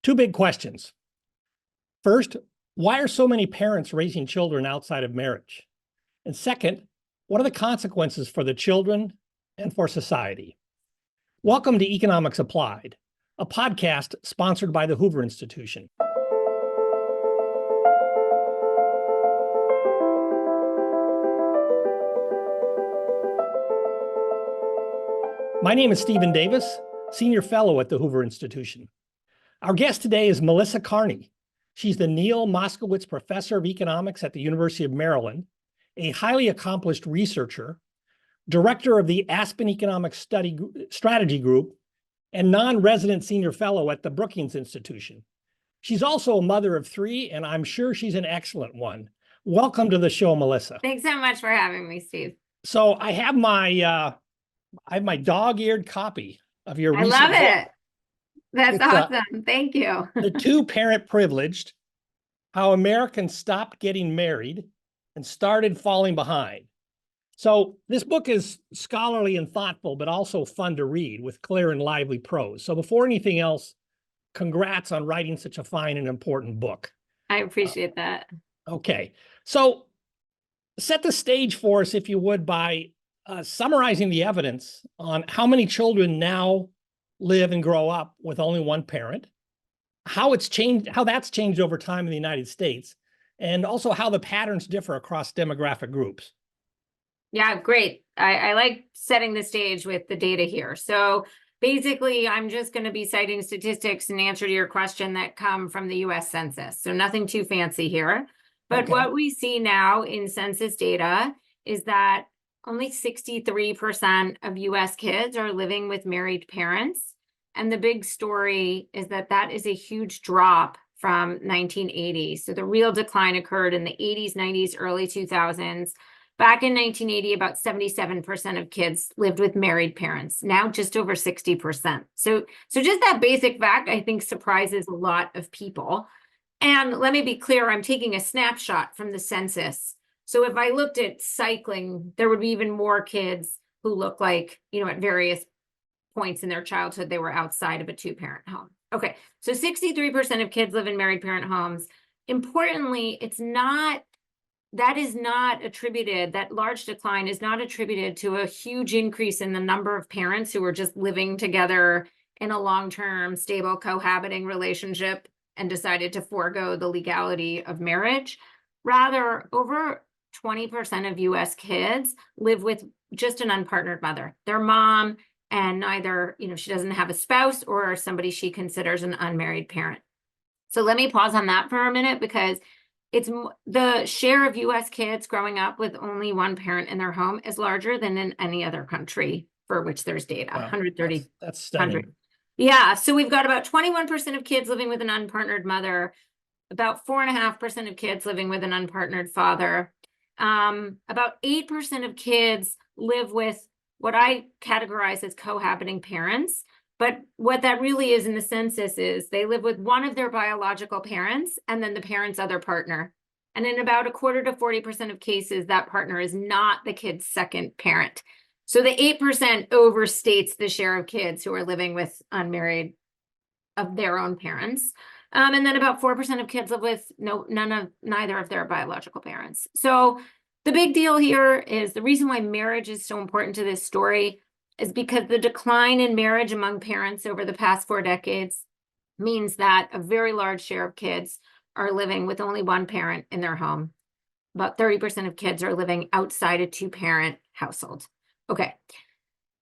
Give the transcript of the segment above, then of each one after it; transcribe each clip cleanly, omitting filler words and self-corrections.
Two big questions. First, why are so many parents raising children outside of marriage? And second, what are the consequences for the children and for society? Welcome to Economics Applied, a podcast sponsored by the Hoover Institution. My name is Stephen Davis, Senior Fellow at the Hoover Institution. Our guest today is Melissa Kearney. She's the Neil Moskowitz Professor of Economics at the University of Maryland, a highly accomplished researcher, director of the Aspen Economic Strategy Group, and non-resident senior fellow at the Brookings Institution. She's also a mother of three, and I'm sure she's an excellent one. Welcome to the show, Melissa. Thanks so much for having me, Steve. So I have my dog-eared copy of your recent love book. it. That's awesome. Thank you. The Two-Parent Privileged, How Americans Stopped Getting Married and Started Falling Behind. So this book is scholarly and thoughtful, but also fun to read with clear and lively prose. So before anything else, congrats on writing such a fine and important book. I appreciate that. Okay. So set the stage for us, if you would, by summarizing the evidence on how many children now live and grow up with only one parent, how that's changed over time in the United States, and also how the patterns differ across demographic groups. Yeah, great. I like setting the stage with the data here. So basically, I'm just going to be citing statistics in answer to your question that come from the US Census. So nothing too fancy here. But Okay. What we see now in census data is that only 63% of US kids are living with married parents. And the big story is that that is a huge drop from 1980. So the real decline occurred in the 80s, 90s, early 2000s. Back in 1980, about 77% of kids lived with married parents, now just over 60%. So just that basic fact, I think, surprises a lot of people. And let me be clear, I'm taking a snapshot from the census. So if I looked at cycling, there would be even more kids who look like, at various points in their childhood, they were outside of a two-parent home. Okay, so 63% of kids live in married parent homes. Importantly, that large decline is not attributed to a huge increase in the number of parents who are just living together in a long-term, stable, cohabiting relationship and decided to forego the legality of marriage. Rather, over 20% of US kids live with just an unpartnered mother, their mom, and neither, she doesn't have a spouse or somebody she considers an unmarried parent. So let me pause on that for a minute, because it's the share of US kids growing up with only one parent in their home is larger than in any other country for which there's data. Wow, 130. That's stunning. Yeah, so we've got about 21% of kids living with an unpartnered mother, about 4.5% of kids living with an unpartnered father. About 8% of kids live with what I categorize as cohabiting parents. But what that really is in the census is they live with one of their biological parents and then the parent's other partner. And in about 25% to 40% of cases, that partner is not the kid's second parent. So the 8% overstates the share of kids who are living with unmarried of their own parents. And then about 4% of kids live with neither of their biological parents. So the big deal here is the reason why marriage is so important to this story is because the decline in marriage among parents over the past 4 decades means that a very large share of kids are living with only one parent in their home. About 30% of kids are living outside a two-parent household. Okay,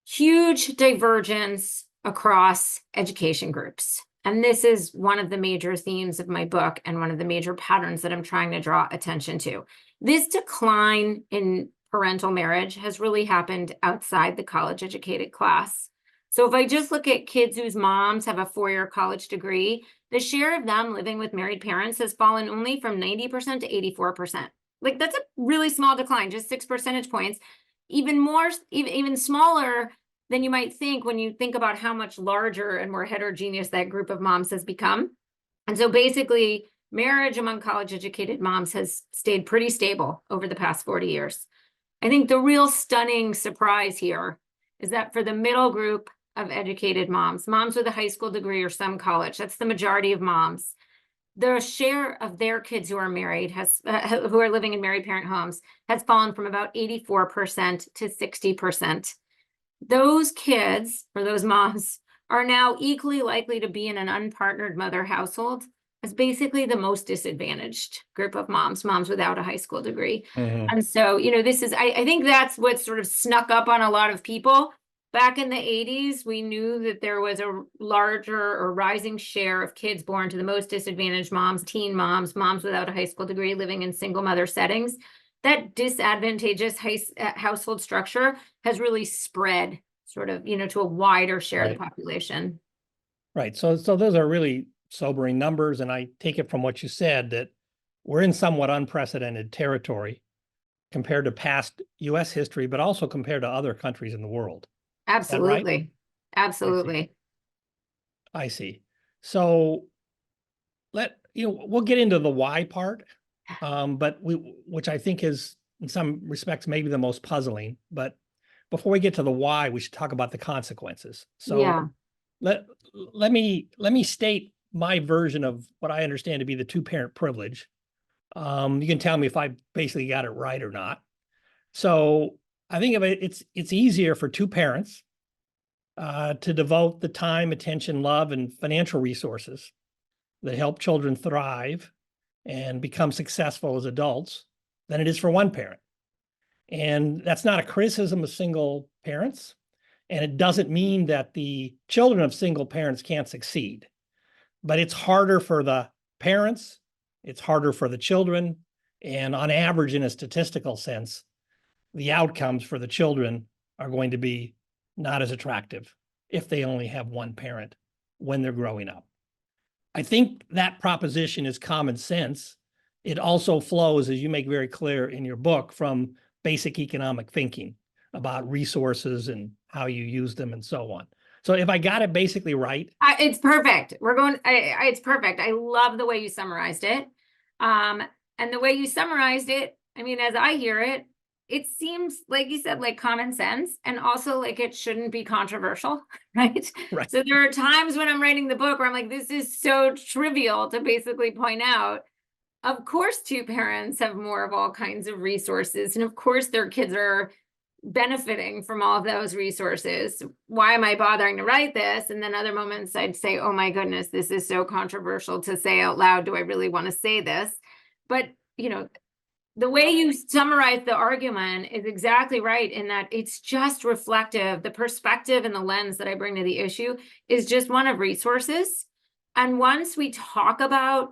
huge divergence across education groups. And this is one of the major themes of my book and one of the major patterns that I'm trying to draw attention to. This decline in parental marriage has really happened outside the college-educated class. So if I just look at kids whose moms have a 4-year college degree, the share of them living with married parents has fallen only from 90% to 84%. Like, that's a really small decline, just 6 percentage points. Even smaller than you might think when you think about how much larger and more heterogeneous that group of moms has become. And so basically, marriage among college-educated moms has stayed pretty stable over the past 40 years. I think the real stunning surprise here is that for the middle group of educated moms, moms with a high school degree or some college. That's the majority of moms. The share of their kids who are married who are living in married parent homes has fallen from about 84% to 60%. Those kids, or those moms, are now equally likely to be in an unpartnered mother household as basically the most disadvantaged group of moms, moms without a high school degree. And so, this is, I think that's what sort of snuck up on a lot of people. Back in the 80s, we knew that there was a larger or rising share of kids born to the most disadvantaged moms, teen moms, moms without a high school degree living in single mother settings. That disadvantageous household structure has really spread sort of, to a wider share of the population. Right. So those are really sobering numbers. And I take it from what you said that we're in somewhat unprecedented territory compared to past US history, but also compared to other countries in the world. Absolutely. Right? Absolutely. I see. So we'll get into the why part, but which I think is in some respects maybe the most puzzling. But before we get to the why, we should talk about the consequences. So yeah. let me state my version of what I understand to be the two-parent privilege. You can tell me if I basically got it right or not. So I think of it, it's easier for two parents to devote the time, attention, love, and financial resources that help children thrive and become successful as adults than it is for one parent. And that's not a criticism of single parents. And it doesn't mean that the children of single parents can't succeed, but it's harder for the parents, it's harder for the children. And on average, in a statistical sense, the outcomes for the children are going to be not as attractive if they only have one parent when they're growing up. I think that proposition is common sense. It also flows, as you make very clear in your book, from basic economic thinking about resources and how you use them and so on. So if I got it basically right. It's perfect. It's perfect. I love the way you summarized it. And the way you summarized it, as I hear it, it seems, like you said, like common sense, and also like it shouldn't be controversial, right? Right. So there are times when I'm writing the book where I'm like, this is so trivial to basically point out. Of course, two parents have more of all kinds of resources, and of course their kids are benefiting from all of those resources. Why am I bothering to write this? And then other moments I'd say, oh my goodness, this is so controversial to say out loud. Do I really want to say this? But, the way you summarize the argument is exactly right in that it's just reflective. The perspective and the lens that I bring to the issue is just one of resources. And once we talk about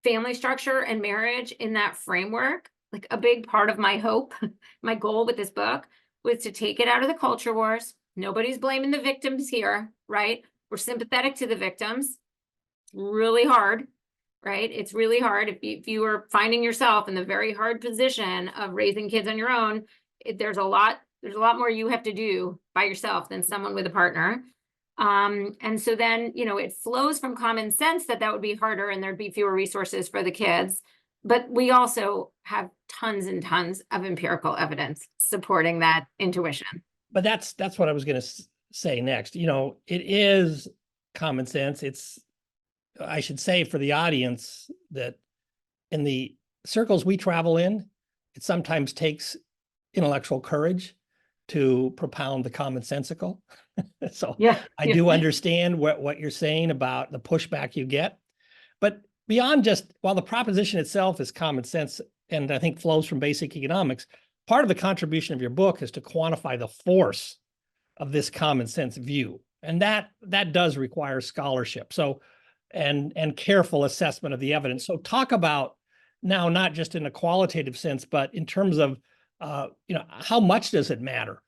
family structure and marriage in that framework, like a big part of my hope, my goal with this book was to take it out of the culture wars. Nobody's blaming the victims here, right? We're sympathetic to the victims. Really hard, right? It's really hard if you are finding yourself in the very hard position of raising kids on your own. There's a lot more you have to do by yourself than someone with a partner. And so then, it flows from common sense that would be harder and there'd be fewer resources for the kids. But we also have tons and tons of empirical evidence supporting that intuition. But that's what I was going to say next. It is common sense. I should say for the audience that in the circles we travel in, it sometimes takes intellectual courage to propound the commonsensical. So I do understand what you're saying about the pushback you get. But beyond just, while the proposition itself is common sense and I think flows from basic economics, part of the contribution of your book is to quantify the force of this common sense view. And that does require scholarship. So and careful assessment of the evidence. So talk about now, not just in a qualitative sense, but in terms of, how much does it matter?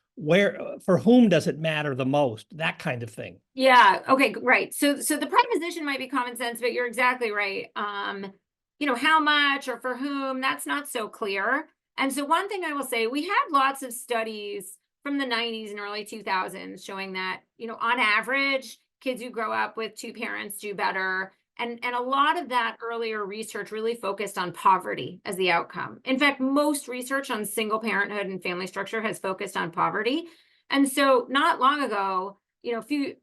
For whom does it matter the most? That kind of thing. Yeah. Okay. Right. So the proposition might be common sense, but you're exactly right. How much or for whom, that's not so clear. And so one thing I will say, we had lots of studies from the 90s and early 2000s showing that, on average, kids who grow up with two parents do better. And a lot of that earlier research really focused on poverty as the outcome. In fact, most research on single parenthood and family structure has focused on poverty. And so not long ago, a few,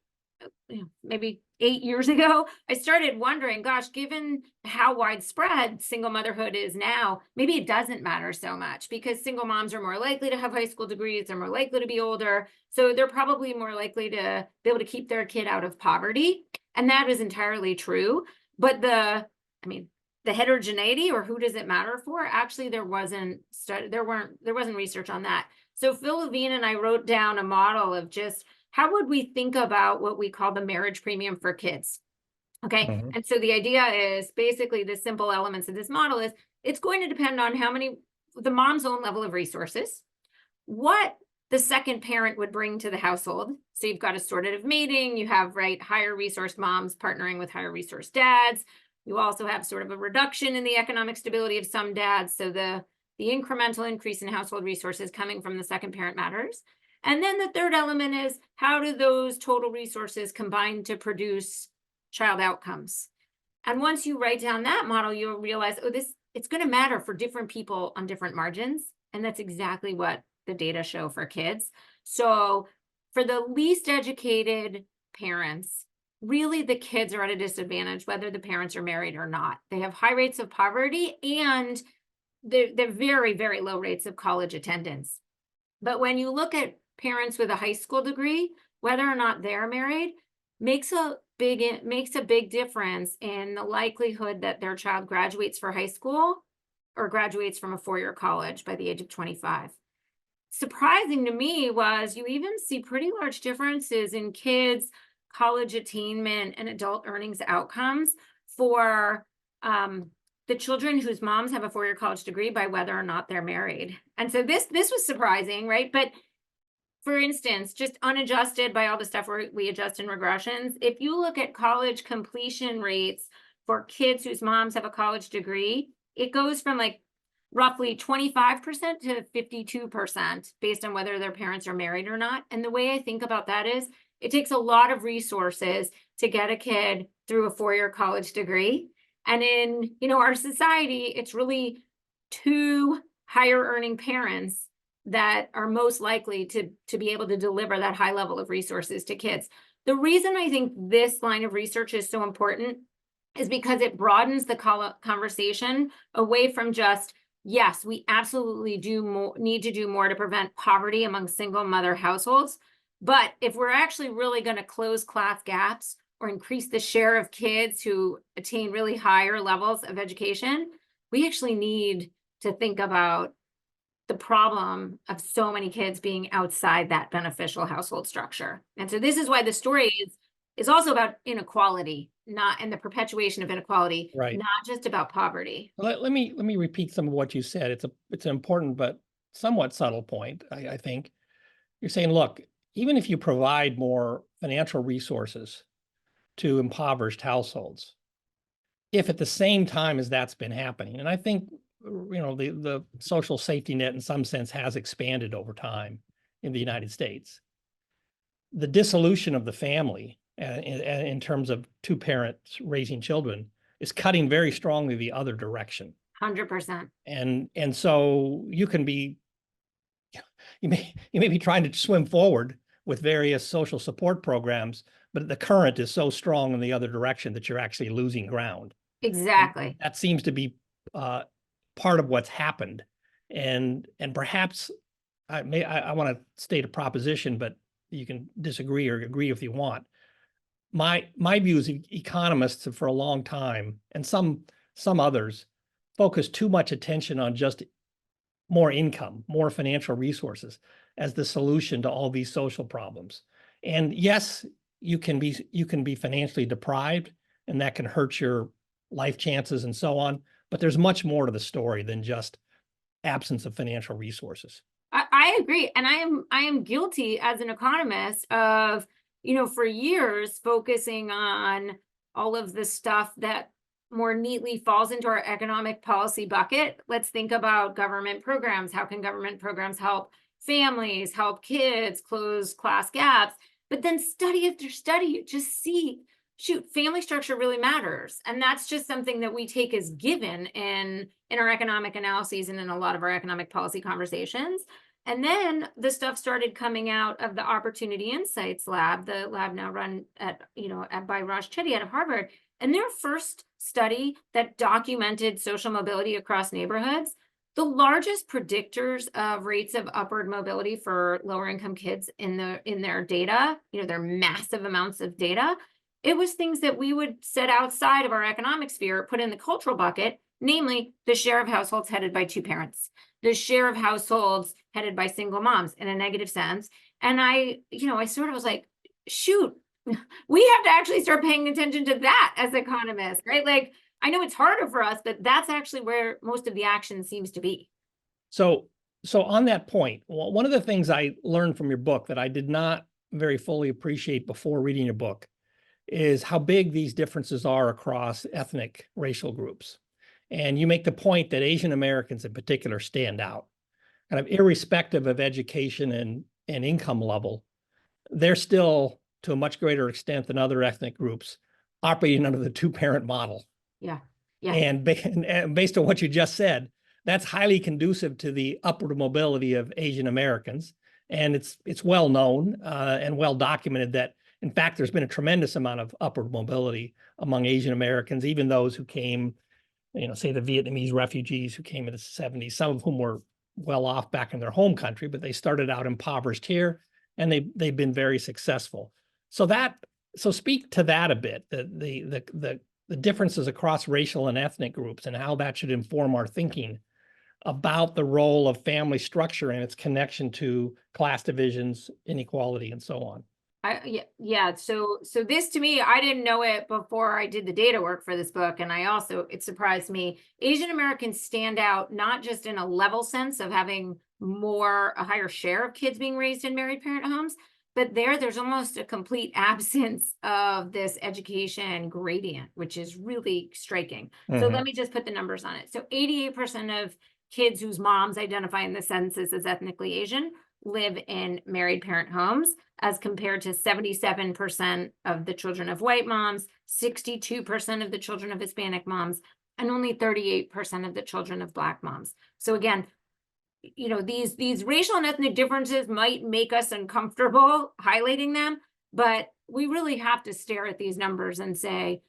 maybe 8 years ago, I started wondering, gosh, given how widespread single motherhood is now, maybe it doesn't matter so much because single moms are more likely to have high school degrees, they're more likely to be older, so they're probably more likely to be able to keep their kid out of poverty. And that is entirely true. But the heterogeneity, or who does it matter for? Actually, there wasn't research on that. So Phil Levine and I wrote down a model of just how would we think about what we call the marriage premium for kids? Okay. Mhm. And so the idea is basically the simple elements of this model is it's going to depend on the mom's own level of resources, what the second parent would bring to the household. So you've got assortative mating, you have, right, higher resource moms partnering with higher resource dads. You also have sort of a reduction in the economic stability of some dads. So the incremental increase in household resources coming from the second parent matters. And then the third element is how do those total resources combine to produce child outcomes? And once you write down that model, you'll realize, it's going to matter for different people on different margins. And that's exactly what the data show for kids. So for the least educated parents, really the kids are at a disadvantage, whether the parents are married or not. They have high rates of poverty and they're very, very low rates of college attendance. But when you look at parents with a high school degree, whether or not they're married, makes a big difference in the likelihood that their child graduates for high school or graduates from a four-year college by the age of 25. Surprising to me was you even see pretty large differences in kids' college attainment and adult earnings outcomes for the children whose moms have a four-year college degree by whether or not they're married. And so this was surprising, right? But for instance, just unadjusted by all the stuff we adjust in regressions, if you look at college completion rates for kids whose moms have a college degree, it goes from like roughly 25% to 52% based on whether their parents are married or not. And the way I think about that is it takes a lot of resources to get a kid through a four-year college degree. And in, our society, it's really two higher earning parents that are most likely to be able to deliver that high level of resources to kids. The reason I think this line of research is so important is because it broadens the conversation away from just, yes, we absolutely need to do more to prevent poverty among single mother households. But if we're actually really going to close class gaps or increase the share of kids who attain really higher levels of education, we actually need to think about the problem of so many kids being outside that beneficial household structure. And so this is why the story is also about inequality, and the perpetuation of inequality, Right. not just about poverty. Let me repeat some of what you said. It's an important but somewhat subtle point, I think. You're saying, look, even if you provide more financial resources to impoverished households, if at the same time as that's been happening, and I think the social safety net in some sense has expanded over time in the United States, the dissolution of the family in terms of two parents raising children is cutting very strongly the other direction. 100%. And so you may be trying to swim forward with various social support programs, but the current is so strong in the other direction that you're actually losing ground. Exactly. And that seems to be part of what's happened. And perhaps I want to state a proposition, but you can disagree or agree if you want. My view is economists have for a long time, and some others, focus too much attention on just more income, more financial resources as the solution to all these social problems. And yes, you can be financially deprived, and that can hurt your life chances and so on. But there's much more to the story than just absence of financial resources. I agree. And I am guilty as an economist of, for years focusing on all of the stuff that more neatly falls into our economic policy bucket. Let's think about government programs. How can government programs help families, help kids, close class gaps? But then study after study, you just see, shoot, family structure really matters. And that's just something that we take as given in our economic analyses and in a lot of our economic policy conversations. And then the stuff started coming out of the Opportunity Insights lab, the lab now run at, by Raj Chetty out of Harvard. And their first study that documented social mobility across neighborhoods, the largest predictors of rates of upward mobility for lower income kids in their data, their massive amounts of data, it was things that we would set outside of our economic sphere, put in the cultural bucket, namely the share of households headed by two parents, the share of households headed by single moms in a negative sense. And I sort of was like, shoot, we have to actually start paying attention to that as economists, right? Like, I know it's harder for us, but that's actually where most of the action seems to be. So on that point, one of the things I learned from your book that I did not very fully appreciate before reading your book is how big these differences are across ethnic racial groups. And you make the point that Asian Americans in particular stand out, kind of irrespective of education and income level. They're still, to a much greater extent than other ethnic groups, operating under the two-parent model. Yeah. And based on what you just said, that's highly conducive to the upward mobility of Asian Americans. And it's well known and well documented that, in fact, there's been a tremendous amount of upward mobility among Asian Americans, even those who came, say the Vietnamese refugees who came in the 70s, some of whom were well off back in their home country, but they started out impoverished here and they've been very successful. So speak to that a bit, the differences across racial and ethnic groups and how that should inform our thinking about the role of family structure and its connection to class divisions, inequality, and so on. So this, to me, I didn't know it before I did the data work for this book. And it surprised me. Asian Americans stand out, not just in a level sense of having a higher share of kids being raised in married parent homes, but there's almost a complete absence of this education gradient, which is really striking. So let me just put the numbers on it. So 88% of kids whose moms identify in the census as ethnically Asian live in married parent homes, as compared to 77% of the children of white moms, 62% of the children of Hispanic moms, and only 38% of the children of Black moms. So again, these racial and ethnic differences might make us uncomfortable highlighting them, but we really have to stare at these numbers and say,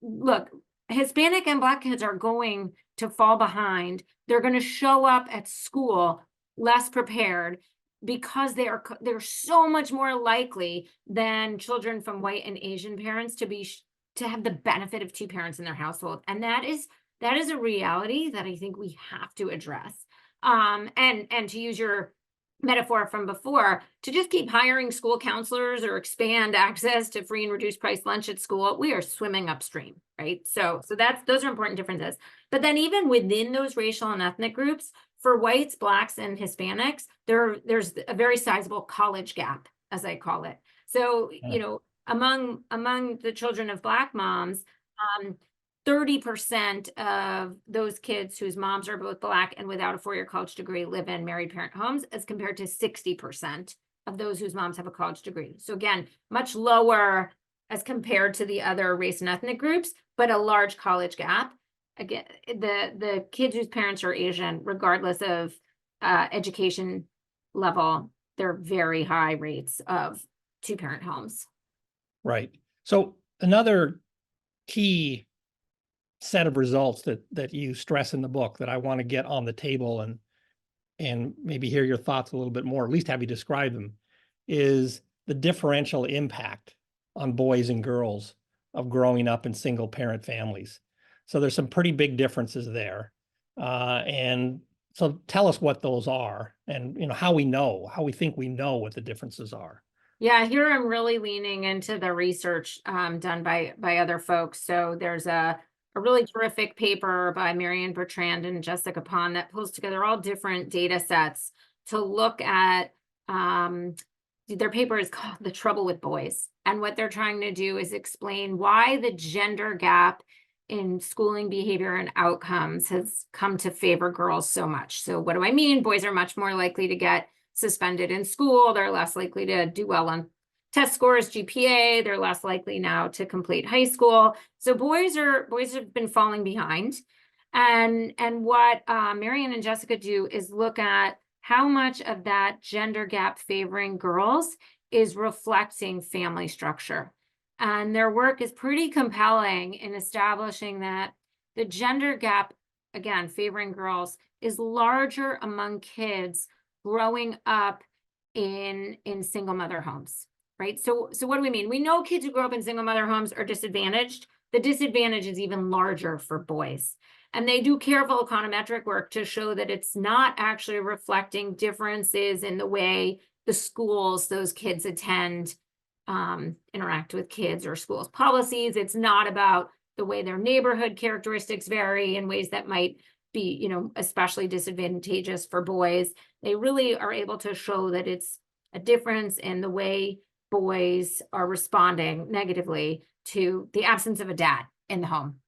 look, Hispanic and Black kids are going to fall behind. They're going to show up at school less prepared because they're so much more likely than children from white and Asian parents to have the benefit of two parents in their household. And that is a reality that I think we have to address. And to use your metaphor from before, to just keep hiring school counselors or expand access to free and reduced price lunch at school, we are swimming upstream, right? So those are important differences. But then even within those racial and ethnic groups, for whites, Blacks, and Hispanics, there's a very sizable college gap, as I call it. So, among the children of Black moms, 30% of those kids whose moms are both Black and without a four-year college degree live in married parent homes, as compared to 60% of those whose moms have a college degree. So again, much lower as compared to the other race and ethnic groups, but a large college gap. Again, the kids whose parents are Asian, regardless of education level, they're very high rates of two-parent homes. Right. So another key set of results that you stress in the book that I want to get on the table and maybe hear your thoughts a little bit more, at least have you describe them, is the differential impact on boys and girls of growing up in single parent families. So there's some pretty big differences there. And so tell us what those are and how we think we know what the differences are. Yeah, here I'm really leaning into the research done by other folks. So there's a really terrific paper by Marianne Bertrand and Jessica Pond that pulls together all different data sets to look at, their paper is called The Trouble with Boys. And what they're trying to do is explain why the gender gap in schooling behavior and outcomes has come to favor girls so much. So what do I mean? Boys are much more likely to get suspended in school. They're less likely to do well on test scores, GPA. They're less likely now to complete high school. So boys have been falling behind. And what Marianne and Jessica do is look at how much of that gender gap favoring girls is reflecting family structure. And their work is pretty compelling in establishing that the gender gap, again, favoring girls, is larger among kids growing up in single mother homes, right? So what do we mean? We know kids who grow up in single mother homes are disadvantaged. The disadvantage is even larger for boys. And they do careful econometric work to show that it's not actually reflecting differences in the way the schools those kids attend interact with kids or schools policies. It's not about the way their neighborhood characteristics vary in ways that might be, especially disadvantageous for boys. They really are able to show that it's a difference in the way boys are responding negatively to the absence of a dad in the home.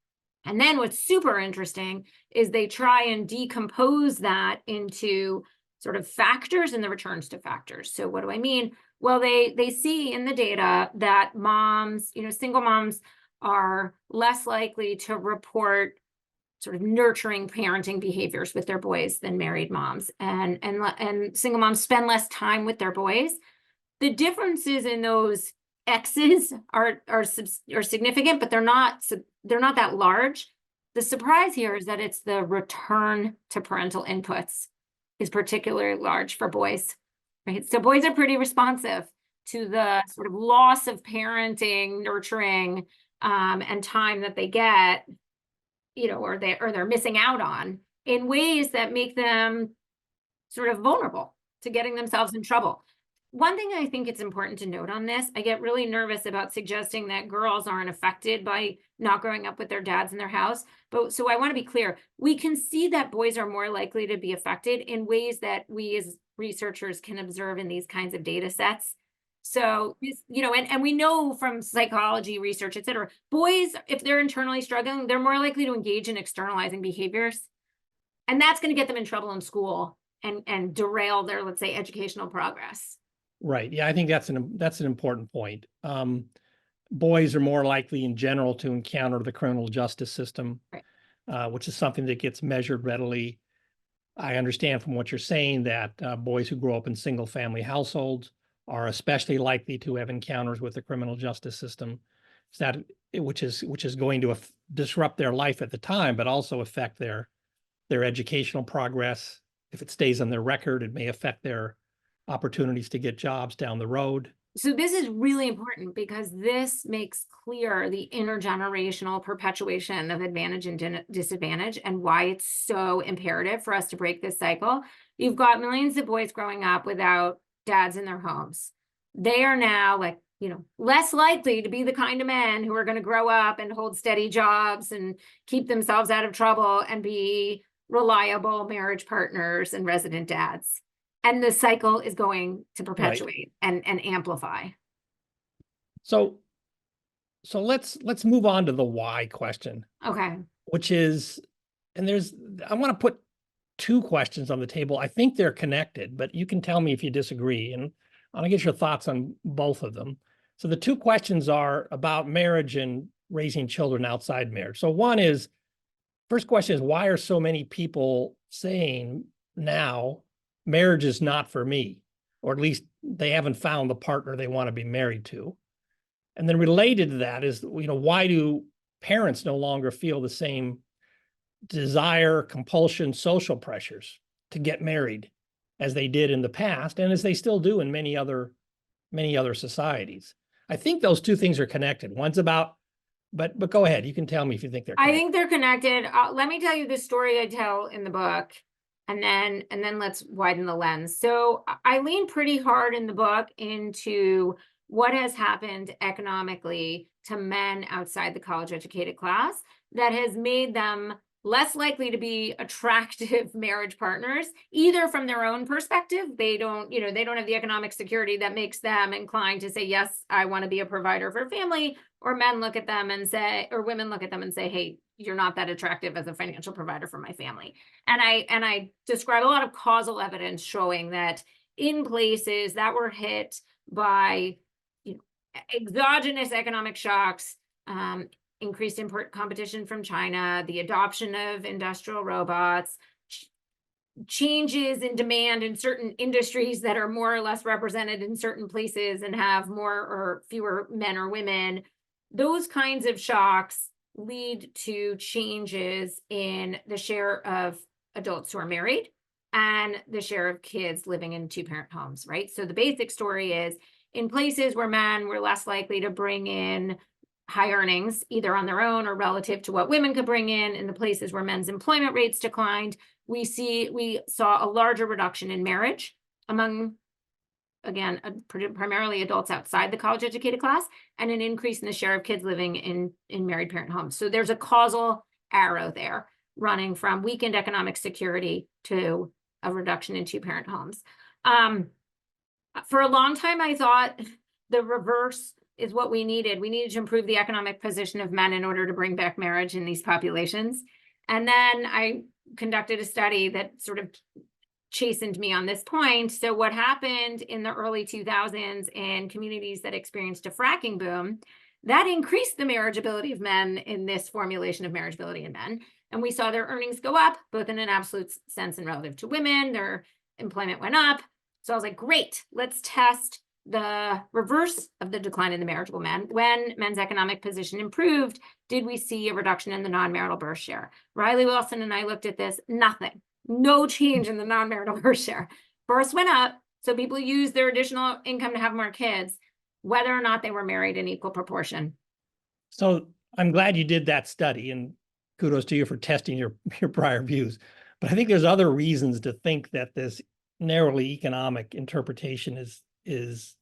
And then what's super interesting is they try and decompose that into sort of factors and the returns to factors. So what do I mean? Well, they see in the data that moms, single moms are less likely to report sort of nurturing parenting behaviors with their boys than married moms, and single moms spend less time with their boys. The differences in those X's are significant, but they're not that large. The surprise here is that it's the return to parental inputs is particularly large for boys, right? So boys are pretty responsive to the sort of loss of parenting, nurturing, and time that they get, or they're missing out on in ways that make them sort of vulnerable to getting themselves in trouble. One thing I think it's important to note on this, I get really nervous about suggesting that girls aren't affected by not growing up with their dads in their house. But so I want to be clear, we can see that boys are more likely to be affected in ways that we as researchers can observe in these kinds of data sets. So, and we know from psychology research, et cetera, boys, if they're internally struggling, they're more likely to engage in externalizing behaviors. And that's going to get them in trouble in school and derail their, let's say, educational progress. Right. Yeah, I think that's an important point. Boys are more likely in general to encounter the criminal justice system, right. Which is something that gets measured readily. I understand from what you're saying that boys who grow up in single family households are especially likely to have encounters with the criminal justice system, which is going to disrupt their life at the time, but also affect their educational progress. If it stays on their record, it may affect their opportunities to get jobs down the road. So this is really important because this makes clear the intergenerational perpetuation of advantage and disadvantage and why it's so imperative for us to break this cycle. You've got millions of boys growing up without dads in their homes. They are now less likely to be the kind of men who are going to grow up and hold steady jobs and keep themselves out of trouble and be reliable marriage partners and resident dads. And the cycle is going to perpetuate and amplify. So let's move on to the why question. Okay. Which is, and I want to put two questions on the table. I think they're connected, but you can tell me if you disagree, and I want to get your thoughts on both of them. So the two questions are about marriage and raising children outside marriage. So first question is, why are so many people saying now marriage is not for me, or at least they haven't found the partner they want to be married to? And then related to that is, why do parents no longer feel the same desire, compulsion, social pressures to get married as they did in the past, and as they still do in many other societies? I think those two things are connected. One's about, but go ahead. You can tell me if you think they're connected. I think they're connected. Let me tell you the story I tell in the book, and then let's widen the lens. So I lean pretty hard in the book into what has happened economically to men outside the college educated class that has made them less likely to be attractive marriage partners, either from their own perspective. They don't have the economic security that makes them inclined to say, yes, I want to be a provider for family, or men look at them and say, or women look at them and say, hey, you're not that attractive as a financial provider for my family. And I describe a lot of causal evidence showing that in places that were hit by exogenous economic shocks, increased import competition from China, the adoption of industrial robots, changes in demand in certain industries that are more or less represented in certain places and have more or fewer men or women, those kinds of shocks lead to changes in the share of adults who are married and the share of kids living in two-parent homes, right? So the basic story is, in places where men were less likely to bring in high earnings, either on their own or relative to what women could bring in the places where men's employment rates declined, we saw a larger reduction in marriage among, again, primarily adults outside the college-educated class, and an increase in the share of kids living in married parent homes. So there's a causal arrow there running from weakened economic security to a reduction in two-parent homes. For a long time, I thought the reverse is what we needed. We needed to improve the economic position of men in order to bring back marriage in these populations. And then I conducted a study that sort of chastened me on this point. So what happened in the early 2000s in communities that experienced a fracking boom, that increased the marriageability of men in this formulation of marriageability in men. And we saw their earnings go up, both in an absolute sense and relative to women. Their employment went up. So I was like, great, let's test the reverse of the decline in the marriageable men. When men's economic position improved, did we see a reduction in the non-marital birth share? Riley Wilson and I looked at this, nothing, no change in the non-marital birth share. Births went up, so people used their additional income to have more kids, whether or not they were married in equal proportion. So I'm glad you did that study, and kudos to you for testing your prior views. But I think there's other reasons to think that this narrowly economic interpretation is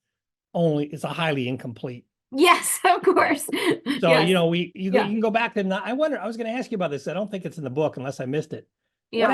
a highly incomplete. Yes, of course. So, yes. You can go back to, I was going to ask you about this. I don't think it's in the book unless I missed it. Yeah.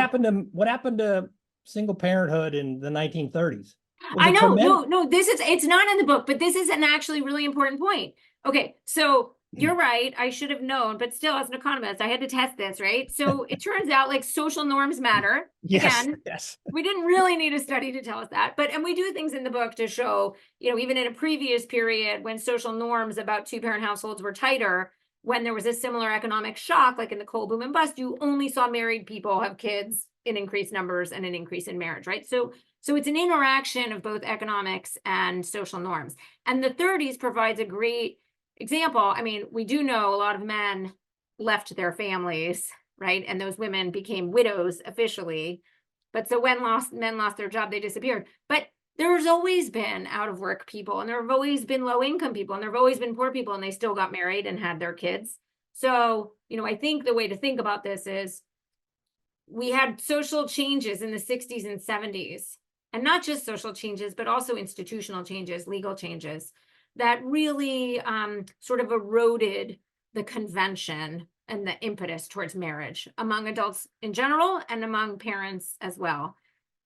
What happened to single parenthood in the 1930s? I know, no, it's not in the book, but this is an actually really important point. Okay, so you're right. I should have known, but still, as an economist, I had to test this, right? So it turns out like social norms matter. Yes, Again, yes. We didn't really need a study to tell us that, and we do things in the book to show, even in a previous period when social norms about two-parent households were tighter, when there was a similar economic shock, like in the coal boom and bust, you only saw married people have kids in increased numbers and an increase in marriage, right? So it's an interaction of both economics and social norms. And the 30s provides a great example. I mean, we do know a lot of men left their families, right? And those women became widows officially. But so when men lost their job, they disappeared. But there's always been out of work people, and there have always been low income people, and there have always been poor people, and they still got married and had their kids. So, I think the way to think about this is we had social changes in the 60s and 70s, and not just social changes, but also institutional changes, legal changes that really sort of eroded the convention and the impetus towards marriage among adults in general and among parents as well.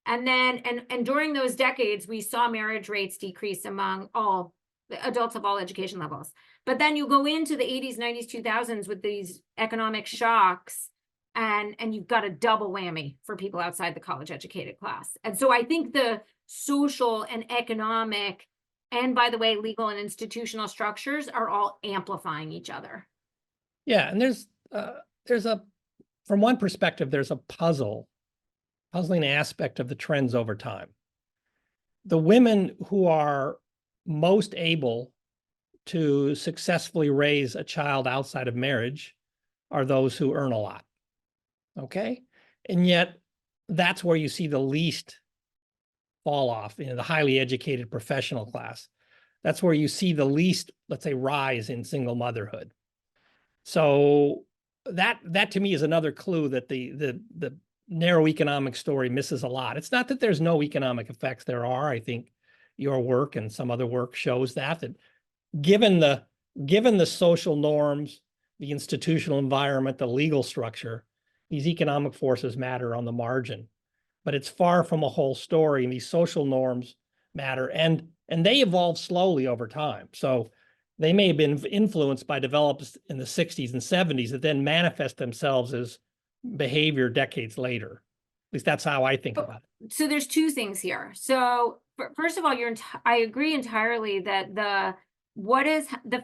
And then, and during those decades, we saw marriage rates decrease among all the adults of all education levels. But then you go into the 80s, 90s, 2000s with these economic shocks, and you've got a double whammy for people outside the college educated class. And so I think the social and economic, and by the way, legal and institutional structures are all amplifying each other. Yeah, and there's from one perspective, there's a puzzling aspect of the trends over time. The women who are most able to successfully raise a child outside of marriage are those who earn a lot. Okay? And yet that's where you see the least fall off in the highly educated professional class. That's where you see the least, let's say, rise in single motherhood. So that to me is another clue that the narrow economic story misses a lot. It's not that there's no economic effects. There are. I think your work and some other work shows that given the social norms, the institutional environment, the legal structure, these economic forces matter on the margin. But it's far from a whole story, and these social norms matter, and they evolve slowly over time. So they may have been influenced by developments in the 60s and 70s that then manifest themselves as behavior decades later. At least that's how I think about it. So there's two things here. So first of all, I agree entirely that the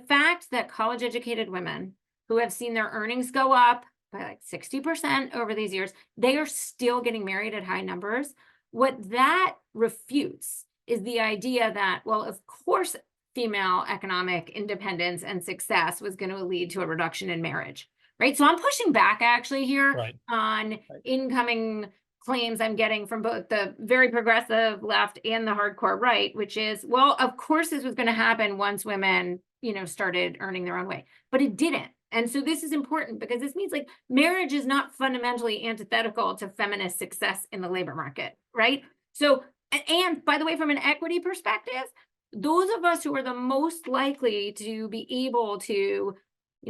fact that college educated women who have seen their earnings go up by like 60% over these years. They are still getting married at high numbers. What that refutes is the idea that, well, of course, female economic independence and success was going to lead to a reduction in marriage, right? So I'm pushing back actually here Right. on incoming claims I'm getting from both the very progressive left and the hardcore right, which is, well, of course this was going to happen once women, started earning their own way, but it didn't. And so this is important because this means like marriage is not fundamentally antithetical to feminist success in the labor market, right? So, and by the way, from an equity perspective, those of us who are the most likely to be able to,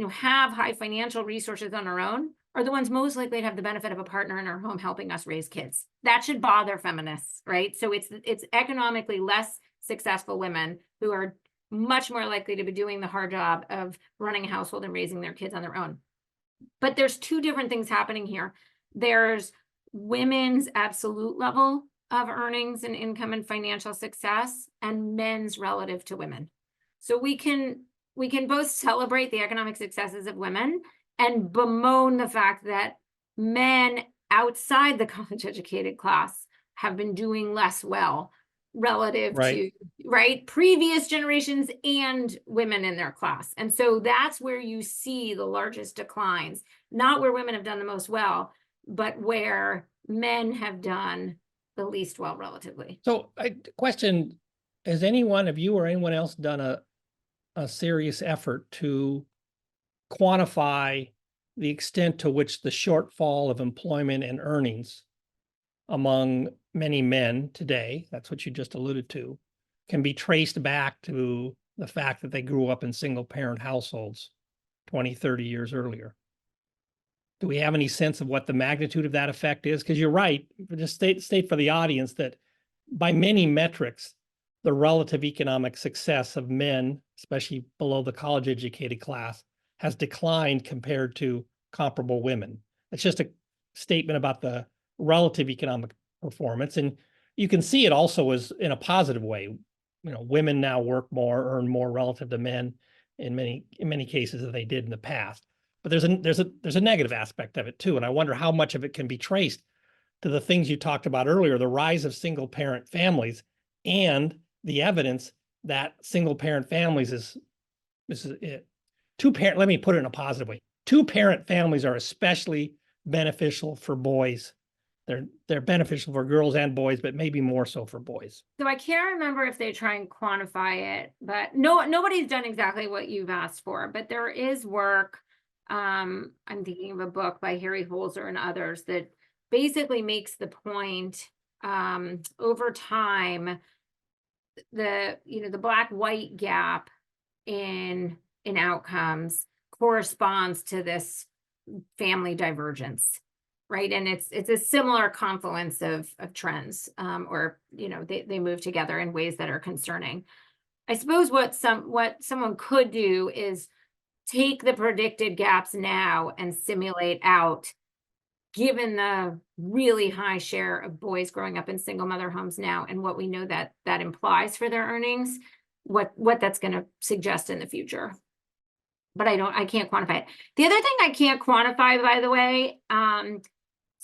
have high financial resources on our own are the ones most likely to have the benefit of a partner in our home helping us raise kids. That should bother feminists, right? So it's economically less successful women who are much more likely to be doing the hard job of running a household and raising their kids on their own. But there's two different things happening here. There's women's absolute level of earnings and income and financial success, and men's relative to women. So we can both celebrate the economic successes of women and bemoan the fact that men outside the college educated class have been doing less well relative to previous generations and women in their class. And so that's where you see the largest declines, not where women have done the most well, but where men have done the least well relatively. So question, has any one of you or anyone else done a serious effort to quantify the extent to which the shortfall of employment and earnings among many men today, that's what you just alluded to, can be traced back to the fact that they grew up in single parent households 20, 30 years earlier? Do we have any sense of what the magnitude of that effect is? Because you're right, just state for the audience that by many metrics, the relative economic success of men, especially below the college educated class, has declined compared to comparable women. It's just a statement about the relative economic performance. And you can see it also as in a positive way. Women now work more, earn more relative to men in many cases than they did in the past. But there's a negative aspect of it too. And I wonder how much of it can be traced to the things you talked about earlier, the rise of single parent families and the evidence that single parent families is two-parent, let me put it in a positive way. Two-parent families are especially beneficial for boys. They're beneficial for girls and boys, but maybe more so for boys. So I can't remember if they try and quantify it, but nobody's done exactly what you've asked for, but there is work. I'm thinking of a book by Harry Holzer and others that basically makes the point, over time, the black-white gap in outcomes corresponds to this family divergence, right? And it's a similar confluence of trends, or they move together in ways that are concerning. I suppose what someone could do is take the predicted gaps now and simulate out, given the really high share of boys growing up in single mother homes now and what we know that implies for their earnings, what that's going to suggest in the future. But I can't quantify it. The other thing I can't quantify, by the way,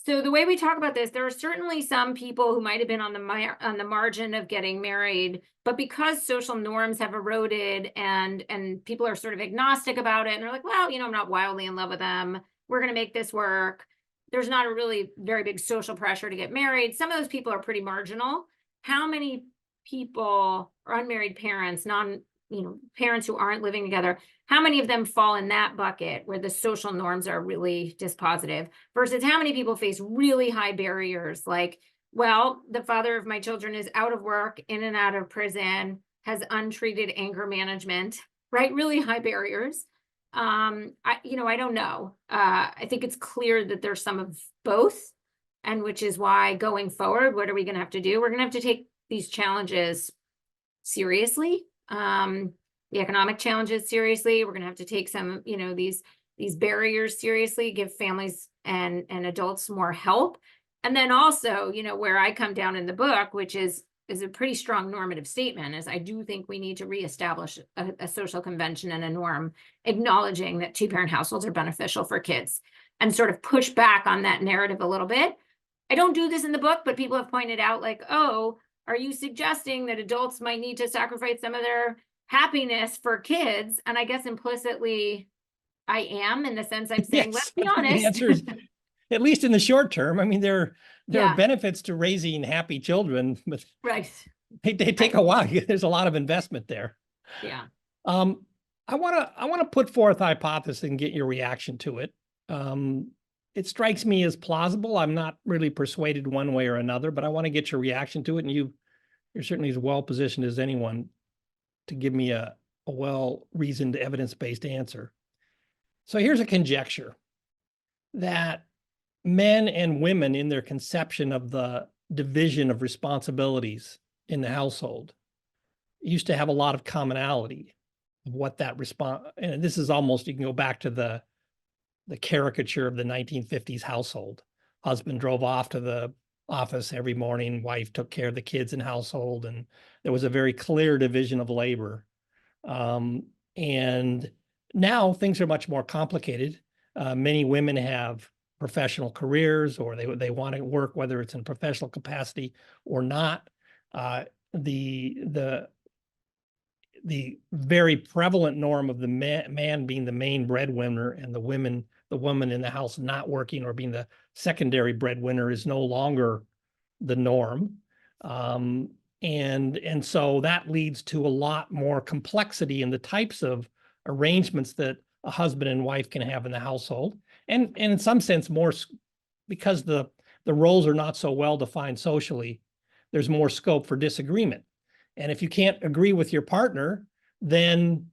so the way we talk about this, there are certainly some people who might have been on the margin of getting married, but because social norms have eroded and people are sort of agnostic about it, and they're like, well, I'm not wildly in love with them, we're going to make this work. There's not a really very big social pressure to get married. Some of those people are pretty marginal. How many people or unmarried parents, parents who aren't living together, how many of them fall in that bucket where the social norms are really dispositive versus how many people face really high barriers like, well, the father of my children is out of work, in and out of prison, has untreated anger management, right? Really high barriers. I don't know. I think it's clear that there's some of both, and which is why going forward, what are we going to have to do? We're going to have to take these challenges seriously. The economic challenges seriously. We're going to have to take some, these barriers seriously, give families and adults more help. And then also, where I come down in the book, which is a pretty strong normative statement, is I do think we need to reestablish a social convention and a norm acknowledging that two-parent households are beneficial for kids. and sort of push back on that narrative a little bit. I don't do this in the book, but people have pointed out like, oh, are you suggesting that adults might need to sacrifice some of their happiness for kids? And I guess implicitly I am, in the sense I'm saying, let's be honest. The answer is, at least in the short term, I mean, there Yeah. are benefits to raising happy children, but Right. they take a while. There's a lot of investment there. Yeah. I want to put forth a hypothesis and get your reaction to it. It strikes me as plausible. I'm not really persuaded one way or another, but I want to get your reaction to it. And you're certainly as well positioned as anyone to give me a well-reasoned, evidence-based answer. So here's a conjecture that men and women in their conception of the division of responsibilities in the household used to have a lot of commonality of what that response, and this is almost, you can go back to the caricature of the 1950s household. Husband drove off to the office every morning, wife took care of the kids and household, and there was a very clear division of labor. And now things are much more complicated. Many women have professional careers, or they want to work, whether it's in professional capacity or not. The very prevalent norm of the man being the main breadwinner and the woman in the house not working or being the secondary breadwinner is no longer the norm. And so that leads to a lot more complexity in the types of arrangements that a husband and wife can have in the household. And in some sense, more because the roles are not so well defined socially, there's more scope for disagreement. And if you can't agree with your partner, then,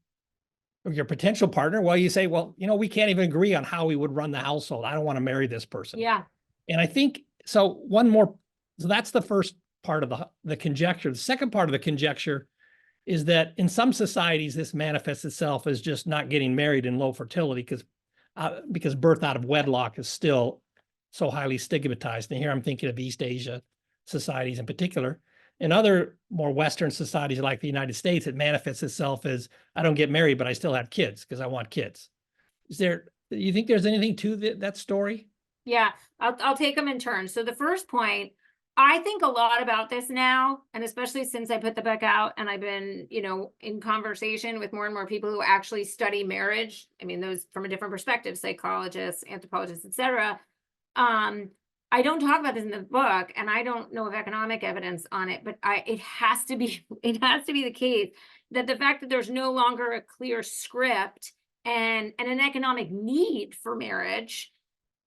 or your potential partner, well, you say, well, we can't even agree on how we would run the household. I don't want to marry this person. Yeah. And I think, so that's the first part of the conjecture. The second part of the conjecture is that in some societies, this manifests itself as just not getting married and low fertility because birth out of wedlock is still so highly stigmatized. And here I'm thinking of East Asia societies in particular. In other more Western societies like the United States, it manifests itself as, I don't get married, but I still have kids because I want kids. You think there's anything to that story? Yeah, I'll take them in turn. So the first point, I think a lot about this now, and especially since I put the book out and I've been, in conversation with more and more people who actually study marriage. I mean, those from a different perspective, psychologists, anthropologists, etc. I don't talk about this in the book, and I don't know of economic evidence on it, but it has to be the case that the fact that there's no longer a clear script and an economic need for marriage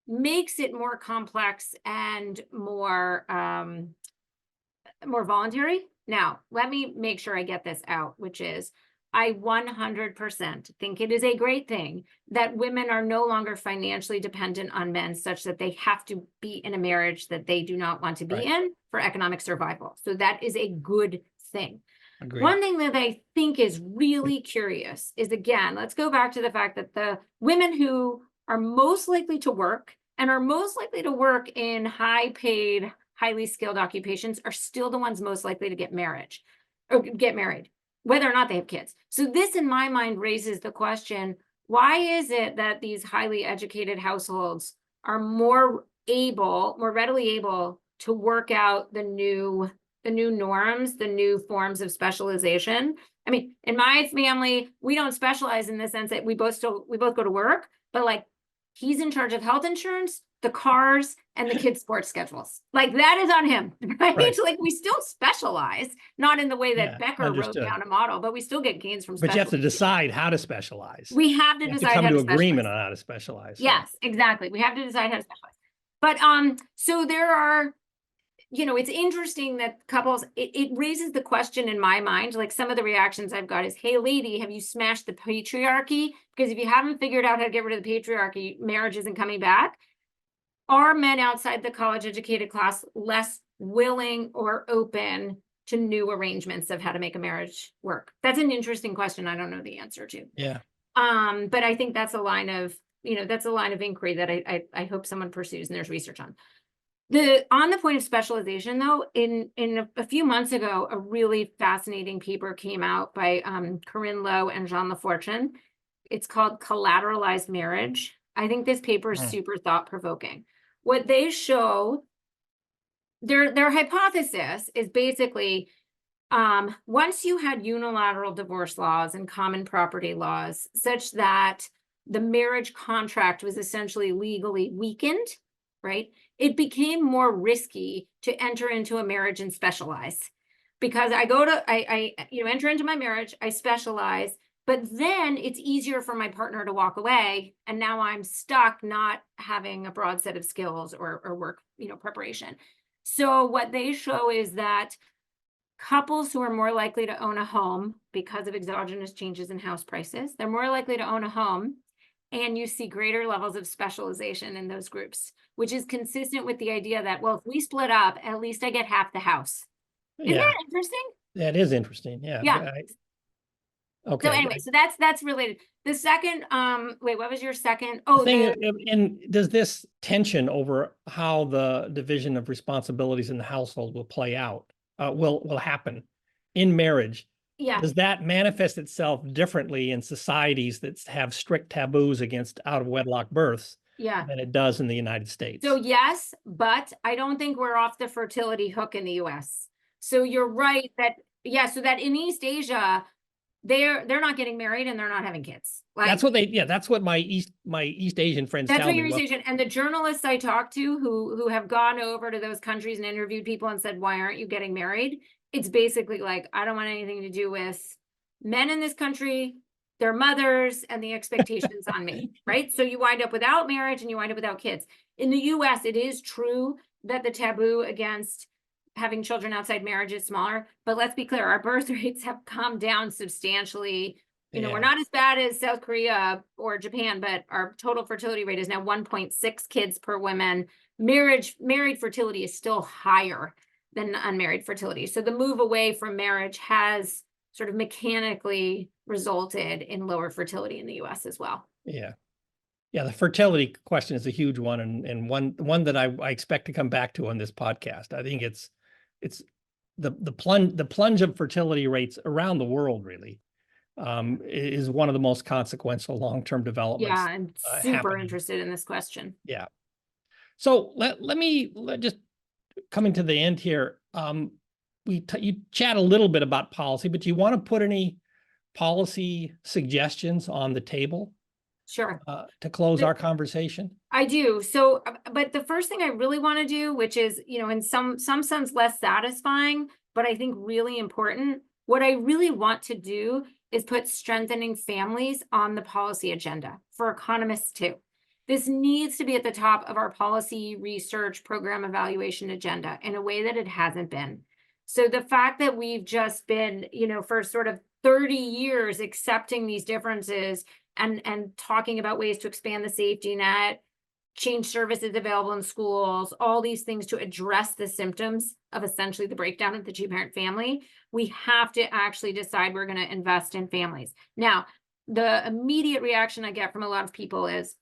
makes it more complex and more voluntary. Now, let me make sure I get this out, which is I 100% think it is a great thing that women are no longer financially dependent on men such that they have to be in a marriage that they do not want to be in for economic survival. So that is a good thing. Agreed. One thing that I think is really curious is, again, let's go back to the fact that the women who are most likely to work and are most likely to work in high-paid, highly skilled occupations are still the ones most likely to get married, whether or not they have kids. So this, in my mind, raises the question, why is it that these highly educated households are more readily able to work out the new norms, the new forms of specialization? I mean, in my family, we don't specialize in the sense that we both go to work, but like, he's in charge of health insurance, the cars, and the kids' sports schedules. Like, that is on him, right? Like, we still specialize, not in the way that Becker wrote down a model, but we still get gains from specialization. But you have to decide how to specialize. We have to decide how to specialize. Agreement on how to specialize. Yes, exactly. We have to decide how to specialize. But so there are, it's interesting that couples, it raises the question in my mind, like some of the reactions I've got is, hey, lady, have you smashed the patriarchy? Because if you haven't figured out how to get rid of the patriarchy, marriage isn't coming back. Are men outside the college-educated class less willing or open to new arrangements of how to make a marriage work? That's an interesting question. I don't know the answer to. Yeah. But I think that's a line of, inquiry that I hope someone pursues and there's research on. On the point of specialization, though, in a few months ago, a really fascinating paper came out by Corinne Lowe and Jean Lafortune. It's called Collateralized Marriage. I think this paper is Mm. super thought-provoking. What they show, their hypothesis is basically, once you had unilateral divorce laws and common property laws such that the marriage contract was essentially legally weakened, right? It became more risky to enter into a marriage and specialize. Because I enter into my marriage, I specialize, but then it's easier for my partner to walk away. And now I'm stuck not having a broad set of skills or work, preparation. So what they show is that couples who are more likely to own a home because of exogenous changes in house prices, they're more likely to own a home, and you see greater levels of specialization in those groups, which is consistent with the idea that, well, if we split up, at least I get half the house. Isn't Yeah, that interesting? that is interesting. Yeah. Yeah. So Okay. anyway, so that's related. The second, wait, what was your second? The Oh, thing, and does this tension over how the division of responsibilities in the household will play out, will happen in marriage? yeah, Does that manifest itself differently in societies that have strict taboos against out of wedlock births yeah. than it does in the United States? So yes, but I don't think we're off the fertility hook in the US. So you're right that, yeah, so that in East Asia, they're not getting married and they're not having kids. That's what that's what my East Asian friends That's tell what me. your East Asian, and the journalists I talked to who have gone over to those countries and interviewed people and said, why aren't you getting married? It's basically like, I don't want anything to do with men in this country, their mothers, and the expectations on me, right? So you wind up without marriage and you wind up without kids. In the US, it is true that the taboo against having children outside marriage is smaller, but let's be clear, our birth rates have come down substantially. We're not as bad as South Korea or Japan, but our total fertility rate is now 1.6 kids per woman. Married fertility is still higher than unmarried fertility. So the move away from marriage has sort of mechanically resulted in lower fertility in the US as well. Yeah. Yeah, the fertility question is a huge one, and one that I expect to come back to on this podcast. I think it's the plunge of fertility rates around the world really is one of the most consequential long-term developments. Yeah, I'm super happening. interested in this question. Yeah. So let just coming to the end here. You chat a little bit about policy, but do you want to put any policy suggestions on the table? Sure. To close our conversation? I do. So, but the first thing I really want to do, which is, in some sense less satisfying, but I think really important, what I really want to do is put strengthening families on the policy agenda for economists too. This needs to be at the top of our policy research program evaluation agenda in a way that it hasn't been. So the fact that we've just been, for sort of 30 years accepting these differences and talking about ways to expand the safety net, change services available in schools, all these things to address the symptoms of essentially the breakdown of the two-parent family, we have to actually decide we're going to invest in families. Now, the immediate reaction I get from a lot of people is,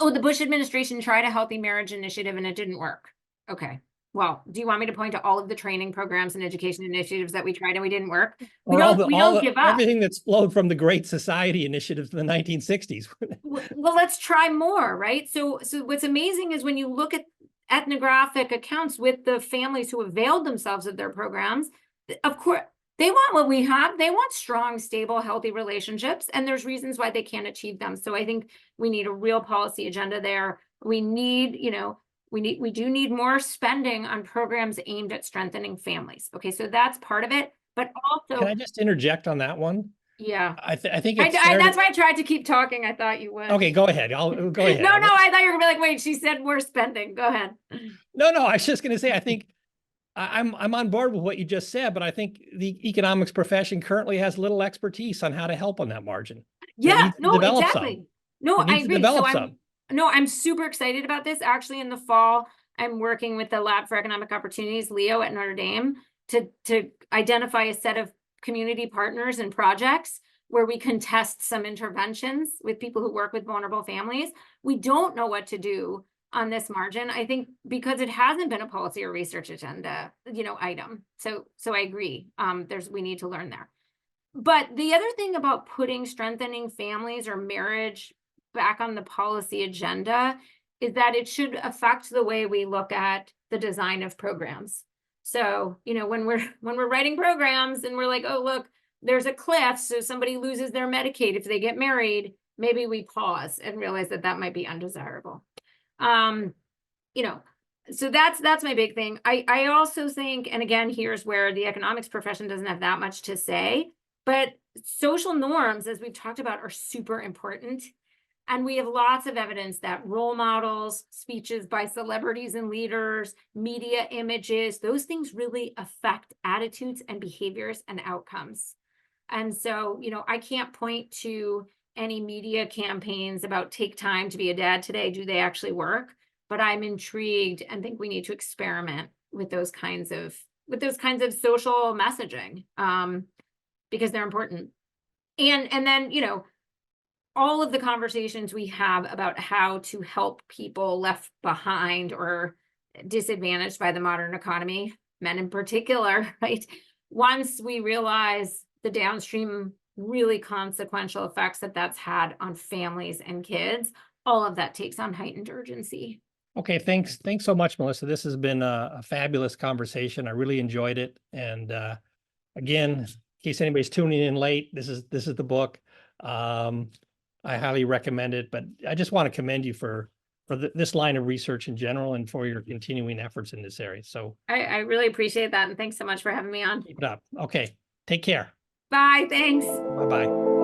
oh, the Bush administration tried a healthy marriage initiative and it didn't work. Okay. Well, do you want me to point to all of the training programs and education initiatives that we tried and we didn't work? We don't give up. Everything that's flowed from the Great Society initiatives in the 1960s. Well, let's try more, right? So what's amazing is when you look at ethnographic accounts with the families who availed themselves of their programs, of course, they want what we have. They want strong, stable, healthy relationships, and there's reasons why they can't achieve them. So I think we need a real policy agenda there. We need, we do need more spending on programs aimed at strengthening families. Okay, so that's part of it. But also, can I just interject on that one? Yeah, I think it's that's why I tried to keep talking. I thought you would. Okay, go ahead. I'll go ahead. No, I thought you were gonna be like, wait, she said more spending. Go ahead. No, I was just gonna say, I think I'm on board with what you just said, but I think the economics profession currently has little expertise on how to help on that margin. Yeah, no, exactly. No, I agree. I'm super excited about this. Actually, in the fall, I'm working with the Lab for Economic Opportunities, Leo, at Notre Dame, to identify a set of community partners and projects where we can test some interventions with people who work with vulnerable families. We don't know what to do on this margin, I think, because it hasn't been a policy or research agenda, item. So I agree. We need to learn there. But the other thing about putting strengthening families or marriage back on the policy agenda is that it should affect the way we look at the design of programs. So, you know, when we're writing programs and we're like, oh, look, there's a cliff, so somebody loses their Medicaid if they get married, maybe we pause and realize that that might be undesirable. You know, so that's my big thing. I also think, and again, here's where the economics profession doesn't have that much to say, but social norms, as we've talked about, are super important. And we have lots of evidence that role models, speeches by celebrities and leaders, media images, those things really affect attitudes and behaviors and outcomes. And so, you know, I can't point to any media campaigns about take time to be a dad today. Do they actually work? But I'm intrigued and think we need to experiment with those kinds of social messaging, because they're important. And then, you know, all of the conversations we have about how to help people left behind or disadvantaged by the modern economy, men in particular, right? Once we realize the downstream really consequential effects that that's had on families and kids, all of that takes on heightened urgency. Okay, thanks so much, Melissa. This has been a fabulous conversation. I really enjoyed it. And again, in case anybody's tuning in late, this is the book. I highly recommend it, but I just want to commend you for this line of research in general and for your continuing efforts in this area. So I really appreciate that. And thanks so much for having me on. keep it up. Okay, take care. Bye. Thanks. Bye-bye.